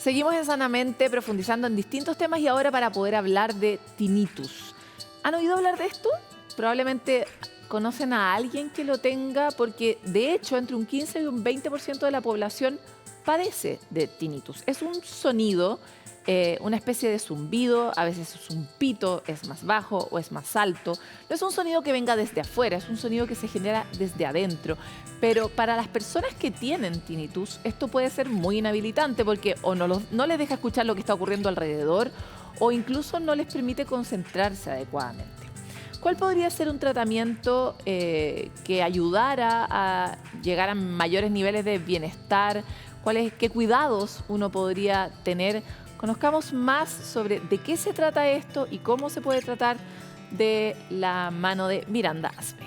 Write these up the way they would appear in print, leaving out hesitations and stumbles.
Seguimos en Sanamente profundizando en distintos temas y ahora para poder hablar de tinnitus. ¿Han oído hablar de esto? Probablemente conocen a alguien que lo tenga porque de hecho entre un 15 y un 20% de la población padece de tinnitus. Es un sonido, una especie de zumbido, a veces es un pito, es más bajo o es más alto. No es un sonido que venga desde afuera, es un sonido que se genera desde adentro. Pero para las personas que tienen tinnitus, esto puede ser muy inhabilitante porque o no les deja escuchar lo que está ocurriendo alrededor o incluso no les permite concentrarse adecuadamente. ¿Cuál podría ser un tratamiento que ayudara a llegar a mayores niveles de bienestar? ¿Qué cuidados uno podría tener? Conozcamos más sobre de qué se trata esto y cómo se puede tratar de la mano de Miranda Aspe.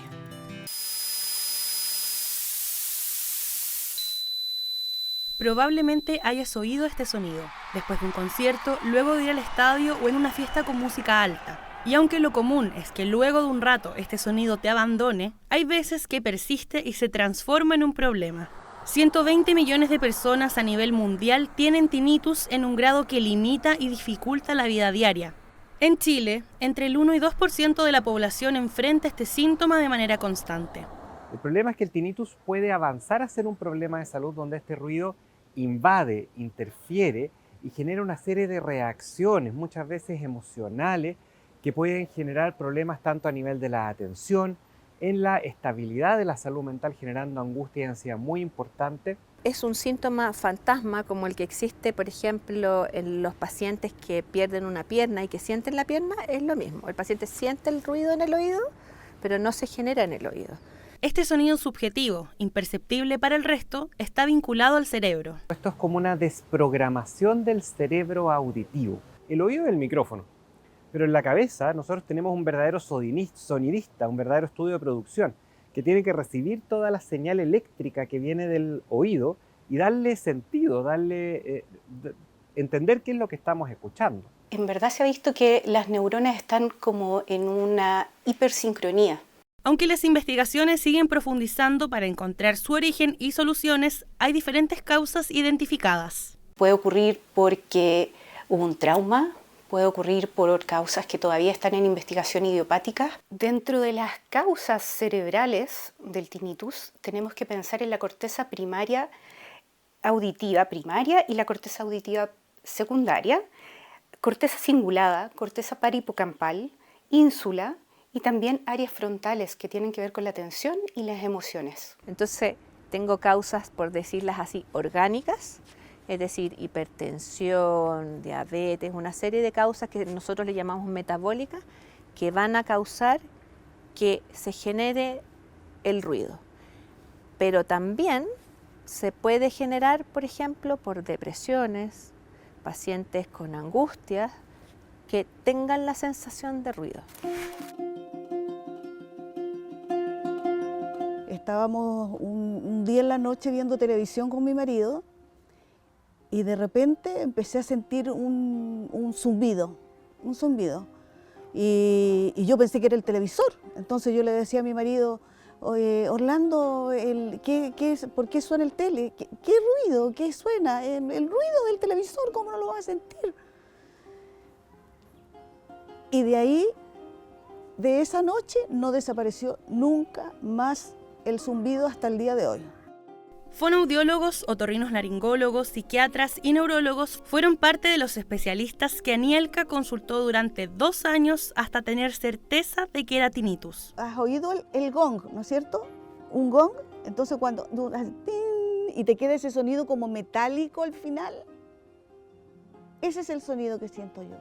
Probablemente hayas oído este sonido, después de un concierto, luego de ir al estadio o en una fiesta con música alta. Y aunque lo común es que luego de un rato este sonido te abandone, hay veces que persiste y se transforma en un problema. 120 millones de personas a nivel mundial tienen tinnitus en un grado que limita y dificulta la vida diaria. En Chile, entre el 1 y 2% de la población enfrenta este síntoma de manera constante. El problema es que el tinnitus puede avanzar a ser un problema de salud donde este ruido invade, interfiere y genera una serie de reacciones, muchas veces emocionales, que pueden generar problemas tanto a nivel de la atención, en la estabilidad de la salud mental, generando angustia y ansiedad muy importante. Es un síntoma fantasma como el que existe, por ejemplo, en los pacientes que pierden una pierna y que sienten la pierna, es lo mismo. El paciente siente el ruido en el oído, pero no se genera en el oído. Este sonido subjetivo, imperceptible para el resto, está vinculado al cerebro. Esto es como una desprogramación del cerebro auditivo. El oído es el micrófono, pero en la cabeza nosotros tenemos un verdadero sonidista, un verdadero estudio de producción, que tiene que recibir toda la señal eléctrica que viene del oído y darle sentido, entender qué es lo que estamos escuchando. En verdad se ha visto que las neuronas están como en una hipersincronía. Aunque las investigaciones siguen profundizando para encontrar su origen y soluciones, hay diferentes causas identificadas. Puede ocurrir porque hubo un trauma, puede ocurrir por causas que todavía están en investigación idiopática. Dentro de las causas cerebrales del tinnitus, tenemos que pensar en la corteza primaria auditiva primaria y la corteza auditiva secundaria, corteza cingulada, corteza parihipocampal, ínsula, y también áreas frontales que tienen que ver con la atención y las emociones. Entonces, tengo causas, por decirlas así, orgánicas, es decir, hipertensión, diabetes, una serie de causas que nosotros le llamamos metabólicas, que van a causar que se genere el ruido. Pero también se puede generar, por ejemplo, por depresiones, pacientes con angustias, que tengan la sensación de ruido. Estábamos un día en la noche viendo televisión con mi marido y de repente empecé a sentir un zumbido. Y yo pensé que era el televisor. Entonces yo le decía a mi marido, oye, Orlando, ¿por qué suena el tele? ¿Qué ruido? ¿Qué suena? El ruido del televisor, ¿cómo no lo vas a sentir? Y de ahí, de esa noche, no desapareció nunca más el zumbido hasta el día de hoy. Fonoaudiólogos, otorrinolaringólogos, psiquiatras y neurólogos fueron parte de los especialistas que Anielka consultó durante 2 años hasta tener certeza de que era tinnitus. ¿Has oído el gong, no es cierto? Un gong, entonces cuando y te queda ese sonido como metálico al final, ese es el sonido que siento yo.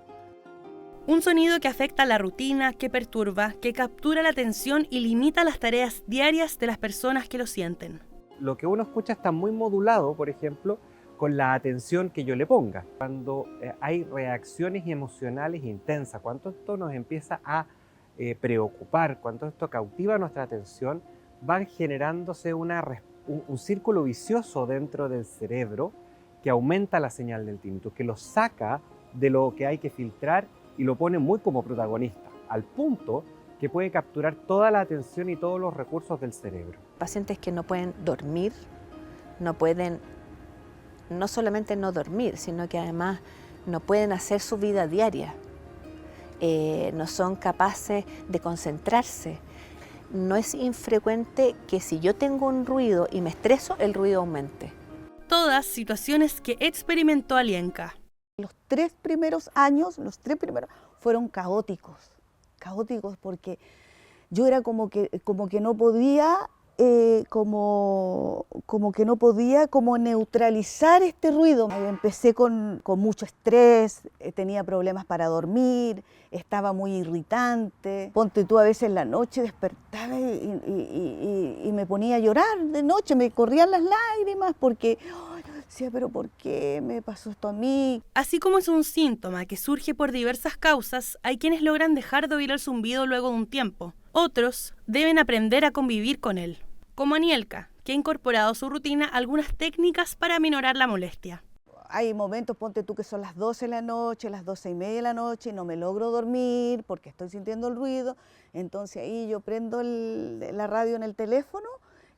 Un sonido que afecta la rutina, que perturba, que captura la atención y limita las tareas diarias de las personas que lo sienten. Lo que uno escucha está muy modulado, por ejemplo, con la atención que yo le ponga. Cuando hay reacciones emocionales intensas, cuando esto nos empieza a preocupar, cuando esto cautiva nuestra atención, van generándose un círculo vicioso dentro del cerebro que aumenta la señal del tinnitus, que lo saca de lo que hay que filtrar y lo pone muy como protagonista, al punto que puede capturar toda la atención y todos los recursos del cerebro. Pacientes que no pueden dormir, no pueden no solamente no dormir, sino que además no pueden hacer su vida diaria, no son capaces de concentrarse. No es infrecuente que si yo tengo un ruido y me estreso, el ruido aumente. Todas situaciones que experimentó Alienka. Los 3 primeros años, fueron caóticos porque yo era como que no podía, como neutralizar este ruido. Empecé con mucho estrés, tenía problemas para dormir, estaba muy irritante. Ponte tú, a veces en la noche despertaba y me ponía a llorar de noche, me corrían las lágrimas porque decía, pero ¿por qué me pasó esto a mí? Así como es un síntoma que surge por diversas causas, hay quienes logran dejar de oír el zumbido luego de un tiempo. Otros deben aprender a convivir con él, como Anielka, que ha incorporado a su rutina algunas técnicas para aminorar la molestia. Hay momentos, ponte tú, que son las 12 de la noche, las 12:30 de la noche, y no me logro dormir porque estoy sintiendo el ruido. Entonces ahí yo prendo la radio en el teléfono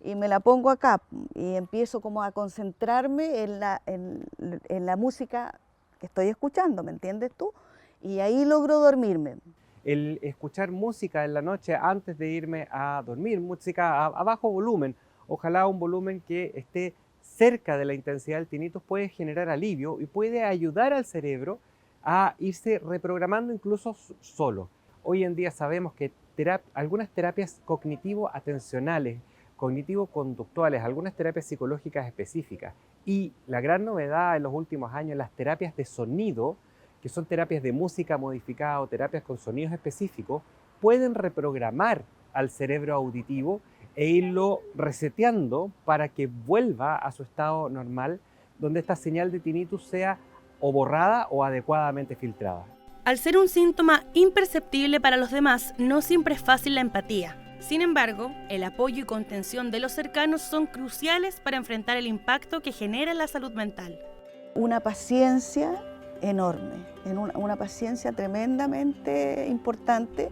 y me la pongo acá y empiezo como a concentrarme en la música que estoy escuchando, ¿me entiendes tú? Y ahí logro dormirme. El escuchar música en la noche antes de irme a dormir, música a bajo volumen, ojalá un volumen que esté cerca de la intensidad del tinnitus, puede generar alivio y puede ayudar al cerebro a irse reprogramando incluso solo. Hoy en día sabemos que algunas terapias cognitivo-atencionales, cognitivo-conductuales, algunas terapias psicológicas específicas y la gran novedad en los últimos años, las terapias de sonido, que son terapias de música modificada o terapias con sonidos específicos, pueden reprogramar al cerebro auditivo e irlo reseteando para que vuelva a su estado normal, donde esta señal de tinnitus sea o borrada o adecuadamente filtrada. Al ser un síntoma imperceptible para los demás, no siempre es fácil la empatía. Sin embargo, el apoyo y contención de los cercanos son cruciales para enfrentar el impacto que genera en la salud mental. Una paciencia enorme, una paciencia tremendamente importante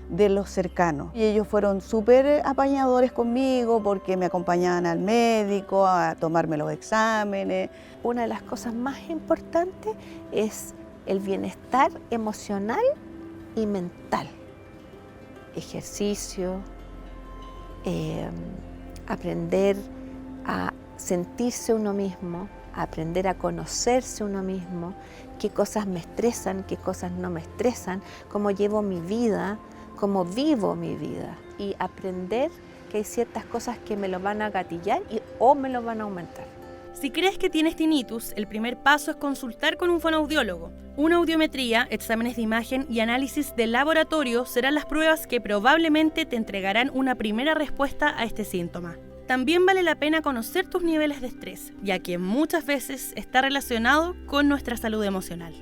de los cercanos. Y ellos fueron súper apañadores conmigo porque me acompañaban al médico a tomarme los exámenes. Una de las cosas más importantes es el bienestar emocional y mental. Ejercicio, aprender a sentirse uno mismo, aprender a conocerse uno mismo, qué cosas me estresan, qué cosas no me estresan, cómo llevo mi vida, cómo vivo mi vida, y aprender que hay ciertas cosas que me lo van a gatillar o me lo van a aumentar. Si crees que tienes tinnitus, el primer paso es consultar con un fonoaudiólogo. Una audiometría, exámenes de imagen y análisis de laboratorio serán las pruebas que probablemente te entregarán una primera respuesta a este síntoma. También vale la pena conocer tus niveles de estrés, ya que muchas veces está relacionado con nuestra salud emocional.